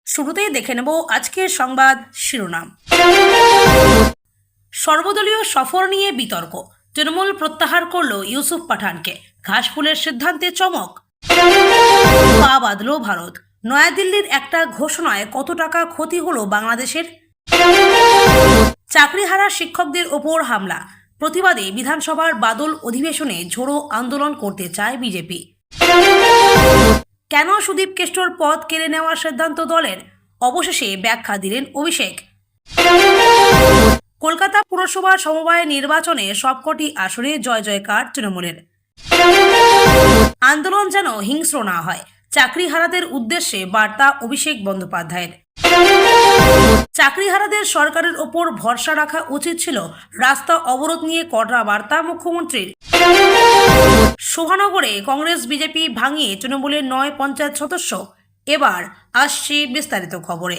শুরুতেই দেখে নেব আজকের সংবাদ শিরোনাম। সর্বদলীয় সফর নিয়ে বিতর্ক, তৃণমূল প্রত্যাহার করল ইউসুফ পাঠানকে, ঘাসফুলের সিদ্ধান্তে চমক। পা বাঁধল ভারত, নয়াদিল্লির একটা ঘোষণায় কত টাকা ক্ষতি হলো বাংলাদেশের। চাকরিহারা শিক্ষকদের ওপর হামলা, প্রতিবাদে বিধানসভার বাদল অধিবেশনে ঝোড়ো আন্দোলন করতে চায় বিজেপি। কেন সুদীপ কেষ্টর পদ কেড়ে নেওয়ার সিদ্ধান্ত দলের, অবশেষে ব্যাখ্যা দিলেন অভিষেক। কলকাতা পুরসভা সমবায় নির্বাচনে সবকটি আসনে জয় জয়কার তৃণমূলের। আন্দোলন যেন হিংস্র না হয়, চাকরিহারাদের উদ্দেশ্যে বার্তা অভিষেক বন্দ্যোপাধ্যায়ের। চাকরিহারাদের সরকারের ওপর ভরসা রাখা উচিত ছিল, রাস্তা অবরোধ নিয়ে কড়া বার্তা মুখ্যমন্ত্রীর। শোভানগরে কংগ্রেস বিজেপি ভাঙিয়ে তৃণমূলের ৯ পঞ্চায়েত সদস্য। এবার আসছে বিস্তারিত খবরে।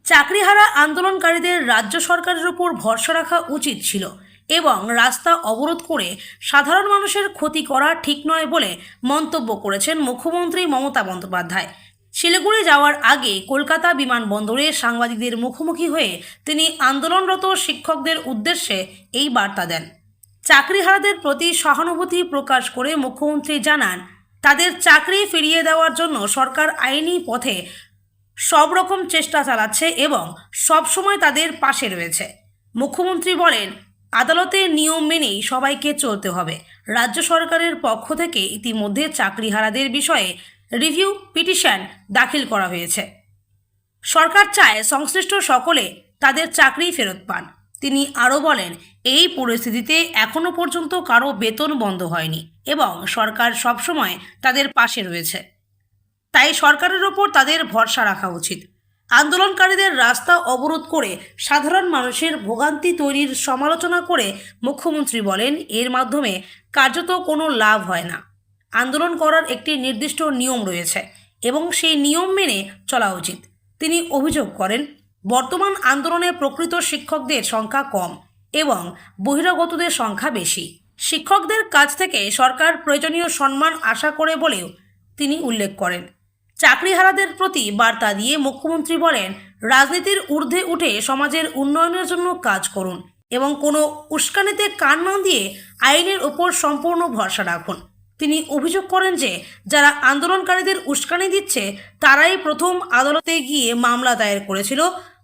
চাকরিহারা আন্দোলনকারীদের রাজ্য সরকারের উপর ভরসা রাখা উচিত ছিল এবং রাস্তা অবরোধ করে সাধারণ মানুষের ক্ষতি করা ঠিক নয় বলে মন্তব্য করেছেন মুখ্যমন্ত্রী মমতা বন্দ্যোপাধ্যায়। শিলিগুড়ি যাওয়ার আগে কলকাতা বিমানবন্দরে সাংবাদিকদের মুখোমুখি হয়ে তিনি আন্দোলনরত শিক্ষকদের উদ্দেশ্যে এই বার্তা দেন। চাকরিহারাদের প্রতি সহানুভূতি প্রকাশ করে মুখ্যমন্ত্রী জানান, তাদের চাকরি ফিরিয়ে দেওয়ার জন্য সরকার আইনি পথে সব রকম চেষ্টা চালাচ্ছে এবং সবসময় তাদের পাশে রয়েছে। মুখ্যমন্ত্রী বলেন, আদালতের নিয়ম মেনেই সবাইকে চলতে হবে। রাজ্য সরকারের পক্ষ থেকে ইতিমধ্যে চাকরিহারাদের বিষয়ে রিভিউ পিটিশন দাখিল করা হয়েছে। সরকার চায় সংশ্লিষ্ট সকলে তাদের চাকরি ফেরত পান। তিনি আরও বলেন, এই পরিস্থিতিতে এখনও পর্যন্ত কারো বেতন বন্ধ হয়নি এবং সরকার সবসময় তাদের পাশে রয়েছে। তাই সরকারের ওপর তাদের ভরসা রাখা উচিত। আন্দোলনকারীদের রাস্তা অবরোধ করে সাধারণ মানুষের ভোগান্তি তৈরির সমালোচনা করে মুখ্যমন্ত্রী বলেন, এর মাধ্যমে কার্যত কোনো লাভ হয় না। আন্দোলন করার একটি নির্দিষ্ট নিয়ম রয়েছে এবং সেই নিয়ম মেনে চলা উচিত। তিনি অভিযোগ করেন, বর্তমান আন্দোলনে প্রকৃত শিক্ষকদের সংখ্যা কম এবং বহিরাগতদের সংখ্যা বেশি। শিক্ষকদের কাছ থেকে সরকার প্রয়োজনীয় সম্মান আশা করে বলেও তিনি উল্লেখ করেন। চাকরিহারাদের প্রতি বার্তা দিয়ে মুখ্যমন্ত্রী বলেন, রাজনীতির ঊর্ধ্বে উঠে সমাজের উন্নয়নের জন্য কাজ করুন এবং কোনো উস্কানিতে কান না দিয়ে আইনের ওপর সম্পূর্ণ ভরসা রাখুন। তিনি অভিযোগ করেন যে যারা আন্দোলনকারীদের উস্কানি দিচ্ছে তারাই প্রথম আদালতে গিয়ে মামলা দায়ের করেছিল।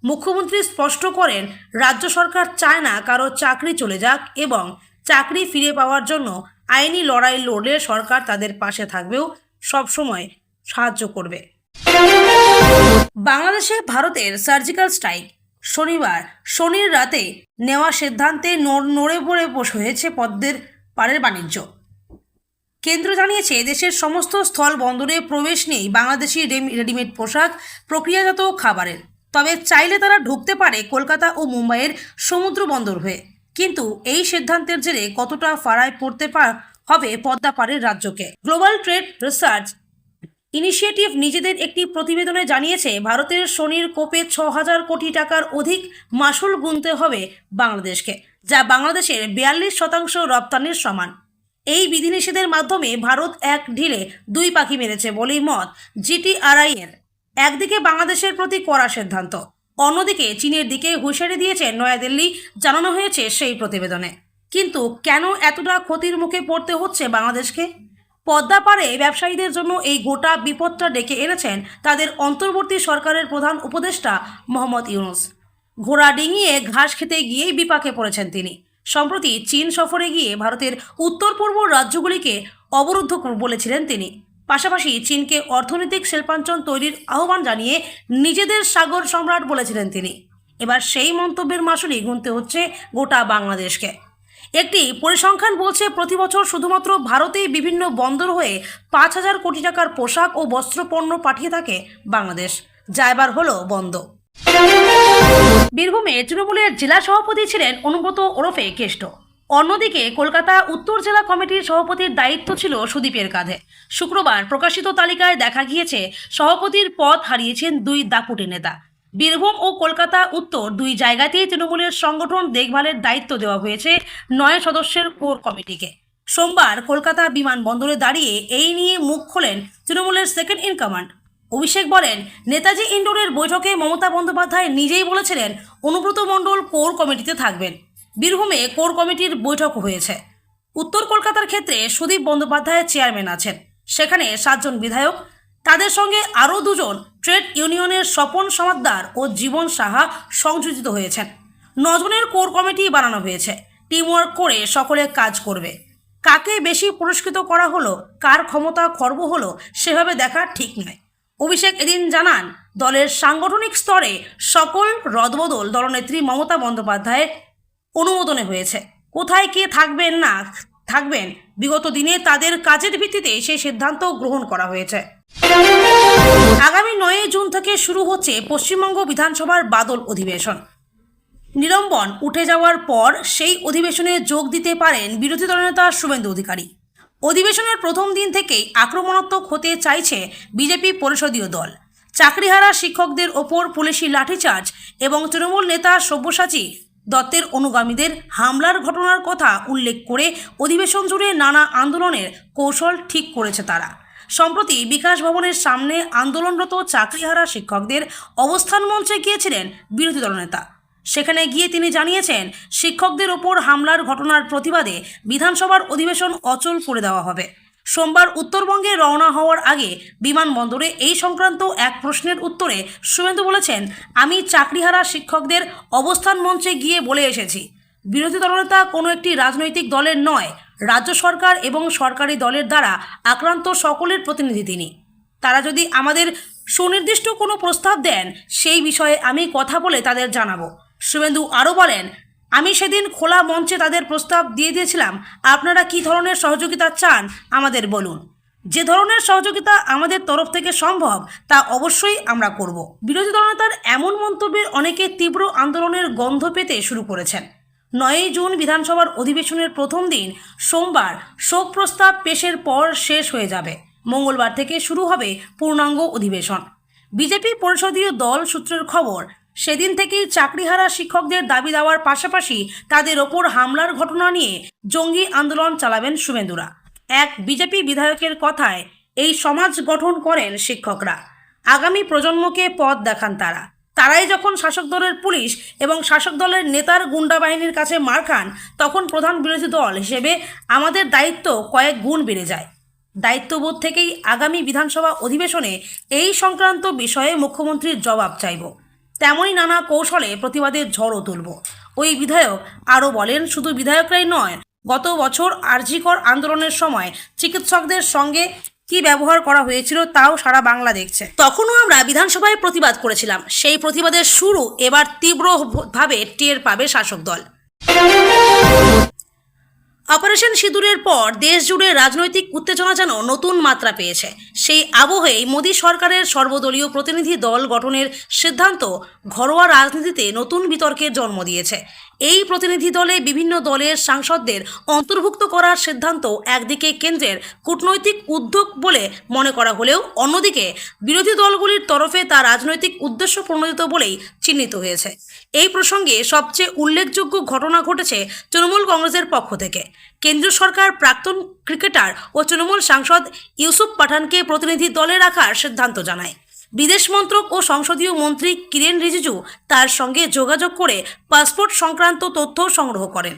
মুখ্যমন্ত্রী স্পষ্ট করেন, রাজ্য সরকার চায় না কারো চাকরি চলে যাক এবং চাকরি ফিরে পাওয়ার জন্য আইনি লড়াই লড়লে সরকার তাদের পাশে থাকবেও, সবসময় সাহায্য করবে। বাংলাদেশে ভারতের সার্জিক্যাল স্ট্রাইক, শনির রাতে নেওয়া সিদ্ধান্তে নড়ে পড়ে হয়েছে পদ্মের পাড়ের বাণিজ্য। কেন্দ্র জানিয়েছে, দেশের সমস্ত স্থল বন্দরে প্রবেশ নেই বাংলাদেশি রেডিমেড পোশাক, প্রক্রিয়াজাত খাবারের। তবে চাইলে তারা ঢুকতে পারে কলকাতা ও মুম্বাইয়ের সমুদ্র বন্দর হয়ে। কিন্তু এই সিদ্ধান্তের জেরে কতটা ফাড়ায় পড়তে হবে পদ্মা পাড়ের রাজ্যকে। গ্লোবাল ট্রেড রিসার্চ ইনিশিয়েটিভ নিজেদের একটি প্রতিবেদনে জানিয়েছে, ভারতের শনির কোপে ৬,০০০ কোটি টাকার অধিক মাসুল গুনতে হবে বাংলাদেশকে, যা বাংলাদেশের ৪২% রপ্তানির সমান। এই বিধিনিষেধের মাধ্যমে ভারত এক ঢিলে দুই পাখি মেরেছে বলেই মত জিটিআরআই এর। একদিকে বাংলাদেশের প্রতি কড়া সিদ্ধান্ত, অন্যদিকে চীনের দিকে হুঁশিয়ারি দিয়েছে নয়াদিল্লি, জানানো হয়েছে সেই প্রতিবেদনে। কিন্তু কেন এতটা ক্ষতির মুখে পড়তে হচ্ছে বাংলাদেশকে? পদ্মা পাড়ে ব্যবসায়ীদের জন্য এই গোটা বিপদটা ডেকে এনেছেন তাদের অন্তর্বর্তী সরকারের প্রধান উপদেষ্টা মোহাম্মদ ইউনূস। ঘোড়া ডিঙিয়ে ঘাস খেতে গিয়েই বিপাকে পড়েছেন তিনি। সম্প্রতি চীন সফরে গিয়ে ভারতের উত্তর পূর্ব রাজ্যগুলিকে অবরুদ্ধ বলেছিলেন তিনি। পাশাপাশি চীনকে অর্থনৈতিক শিল্পাঞ্চল তৈরির আহ্বান জানিয়ে নিজেদের সাগর সম্রাট বলেছিলেন তিনি। এবার সেই মন্তব্যের মাসুলই গুনতে হচ্ছে গোটা বাংলাদেশকে। একটি পরিসংখ্যান বলছে, প্রতি বছর শুধুমাত্র ভারতেই বিভিন্ন বন্দর হয়ে ৫,০০০ কোটি টাকার পোশাক ও বস্ত্রপণ্য পাঠিয়ে থাকে বাংলাদেশ, যা এবার হলো বন্ধ। বীরভূমে তৃণমূলের জেলা সভাপতি ছিলেন অনুব্রত ওরফে কেষ্ট। অন্যদিকে কলকাতা উত্তর জেলা কমিটির সভাপতির দায়িত্ব ছিল সুদীপের কাঁধে। শুক্রবার প্রকাশিত তালিকায় দেখা গিয়েছে, সভাপতির পদ হারিয়েছেন দুই দাপুটে নেতা। বীরভূম ও কলকাতা উত্তর দুই জায়গাতেই তৃণমূলের সংগঠন দেখভালের দায়িত্ব দেওয়া হয়েছে ৯ সদস্যের কোর কমিটিকে। সোমবার কলকাতা বিমানবন্দরে দাঁড়িয়ে এই নিয়ে মুখ খোলেন তৃণমূলের সেকেন্ড ইন কমান্ড অভিষেক বলেন, নেতাজি ইন্ডোরের বৈঠকে মমতা বন্দ্যোপাধ্যায় নিজেই বলেছিলেন অনুব্রত মণ্ডল কোর কমিটিতে থাকবেন। বীরভূমে কোর কমিটির বৈঠক হয়েছে। উত্তর কলকাতার ক্ষেত্রে সুদীপ বন্দ্যোপাধ্যায়ের চেয়ারম্যান আছেন, সেখানে 7 জন বিধায়ক, তাদের সঙ্গে আরও 2 জন ট্রেড ইউনিয়নের স্বপন সমাদ্দার ও জীবন সাহা সংযোজিত হয়েছেন। 9 জনের কোর কমিটি বানানো হয়েছে। টিমওয়ার্ক করে সকলে কাজ করবে। কাকে বেশি পুরস্কৃত করা হলো, কার ক্ষমতা খর্ব হলো, সেভাবে দেখা ঠিক নয়। অভিষেক এদিন জানান, দলের সাংগঠনিক স্তরে সকল রদবদল দলনেত্রী মমতা বন্দ্যোপাধ্যায়ের অনুমোদনে হয়েছে। কোথায় কে থাকবেন না থাকবেন বিগত দিনে তাদের কাজের ভিত্তিতে সেই সিদ্ধান্ত গ্রহণ করা হয়েছে। আগামী 9 জুন থেকে শুরু হচ্ছে পশ্চিমবঙ্গ বিধানসভার বাদল অধিবেশন। নিলম্বন উঠে যাওয়ার পর সেই অধিবেশনে যোগ দিতে পারেন বিরোধী দলনেতা শুভেন্দু অধিকারী। অধিবেশনের প্রথম দিন থেকেই আক্রমণাত্মক হতে চাইছে বিজেপি পরিষদীয় দল। চাকরিহারা শিক্ষকদের ওপর পুলিশি লাঠিচার্জ এবং তৃণমূল নেতা সব্যসাচী দত্তের অনুগামীদের হামলার ঘটনার কথা উল্লেখ করে অধিবেশন জুড়ে নানা আন্দোলনের কৌশল ঠিক করেছে তারা। সম্প্রতি বিকাশ ভবনের সামনে আন্দোলনরত চাকরিহারা শিক্ষকদের অবস্থান মঞ্চে গিয়েছিলেন বিরোধী দলনেতা। সেখানে গিয়ে তিনি জানিয়েছেন, শিক্ষকদের ওপর হামলার ঘটনার প্রতিবাদে বিধানসভার অধিবেশন অচল করে দেওয়া হবে। সোমবার উত্তরবঙ্গে রওনা হওয়ার আগে বিমানবন্দরে এই সংক্রান্ত এক প্রশ্নের উত্তরে শুভেন্দু বলেছেন, আমি চাকরিহারা শিক্ষকদের অবস্থান মঞ্চে গিয়ে বলে এসেছি, বিরোধী দলনেতা কোনো একটি রাজনৈতিক দলের নয়, রাজ্য সরকার এবং সরকারি দলের দ্বারা আক্রান্ত সকলের প্রতিনিধি তিনি। তারা যদি আমাদের সুনির্দিষ্ট কোনো প্রস্তাব দেন, সেই বিষয়ে আমি কথা বলে তাদের জানাবো। শুভেন্দু আরও বলেন, আমি সেদিন খোলা মঞ্চে তাদের প্রস্তাব দিয়েছিলাম, আপনারা কী ধরনের সহযোগিতা চান আমাদের বলুন। যে ধরনের সহযোগিতা আমাদের তরফ থেকে সম্ভব তা অবশ্যই আমরা করব। বিরোধী দলনেতার এমন মন্তব্যের অনেকে তীব্র আন্দোলনের গন্ধ পেতে শুরু করেছেন। 9 জুন বিধানসভার অধিবেশনের প্রথম দিন সোমবার শোক প্রস্তাব পেশের পর শেষ হয়ে যাবে। মঙ্গলবার থেকে শুরু হবে পূর্ণাঙ্গ অধিবেশন। বিজেপি পরিষদীয় দল সূত্রের খবর, সেদিন থেকেই চাকরিহারা শিক্ষকদের দাবি দেওয়ার পাশাপাশি তাদের ওপর হামলার ঘটনা নিয়ে জঙ্গি আন্দোলন চালাবেন শুভেন্দুরা। এক বিজেপি বিধায়কের কথায়, এই সমাজ গঠন করেন শিক্ষকরা, আগামী প্রজন্মকে পথ দেখান তারা। তারাই যখন শাসক দলের পুলিশ এবং শাসক দলের নেতার গুন্ডা বাহিনীর কাছে মার খান, তখন প্রধান বিরোধী দল হিসেবে আমাদের দায়িত্ব কয়েক গুণ বেড়ে যায়। দায়িত্ববোধ থেকেই আগামী বিধানসভা অধিবেশনে এই সংক্রান্ত বিষয়ে মুখ্যমন্ত্রীর জবাব চাইব। তেমনই নানা কৌশলে প্রতিবাদের ঝড়ও তুলব। ওই বিধায়ক আরও বলেন, শুধু বিধায়করাই নয়, গত বছর আরজিকর আন্দোলনের সময় চিকিৎসকদের সঙ্গে কি ব্যবহার করা হয়েছিল তাও সারা বাংলা দেখছে। তখনও আমরা বিধানসভায় প্রতিবাদ করেছিলাম। সেই প্রতিবাদের শুরু এবার তীব্রভাবে টের পাবে শাসক দল। অপারেশন সিঁদুরের পর দেশ জুড়ে রাজনৈতিক উত্তেজনা যেন নতুন মাত্রা পেয়েছে। সেই আবহেই মোদী সরকারের সর্বদলীয় প্রতিনিধি দল গঠনের সিদ্ধান্ত ঘরোয়া রাজনীতিতে নতুন বিতর্কের জন্ম দিয়েছে। এই প্রতিনিধি দলে বিভিন্ন দলের সাংসদদের অন্তর্ভুক্ত করার সিদ্ধান্ত একদিকে কেন্দ্রের কূটনৈতিক উদ্যোগ বলে মনে করা হলেও অন্যদিকে বিরোধী দলগুলির তরফে তা রাজনৈতিক উদ্দেশ্য প্রণোদিত বলেই চিহ্নিত হয়েছে। এই প্রসঙ্গে সবচেয়ে উল্লেখযোগ্য ঘটনা ঘটেছে তৃণমূল কংগ্রেসের পক্ষ থেকে। কেন্দ্রীয় সরকার প্রাক্তন ক্রিকেটার ও তৃণমূল সাংসদ ইউসুফ পাঠানকে প্রতিনিধি দলে রাখার সিদ্ধান্ত জানায়। বিদেশ মন্ত্রক ও সংসদীয় মন্ত্রী কিরেন রিজিজু তার সঙ্গে যোগাযোগ করে পাসপোর্ট সংক্রান্ত তথ্য সংগ্রহ করেন।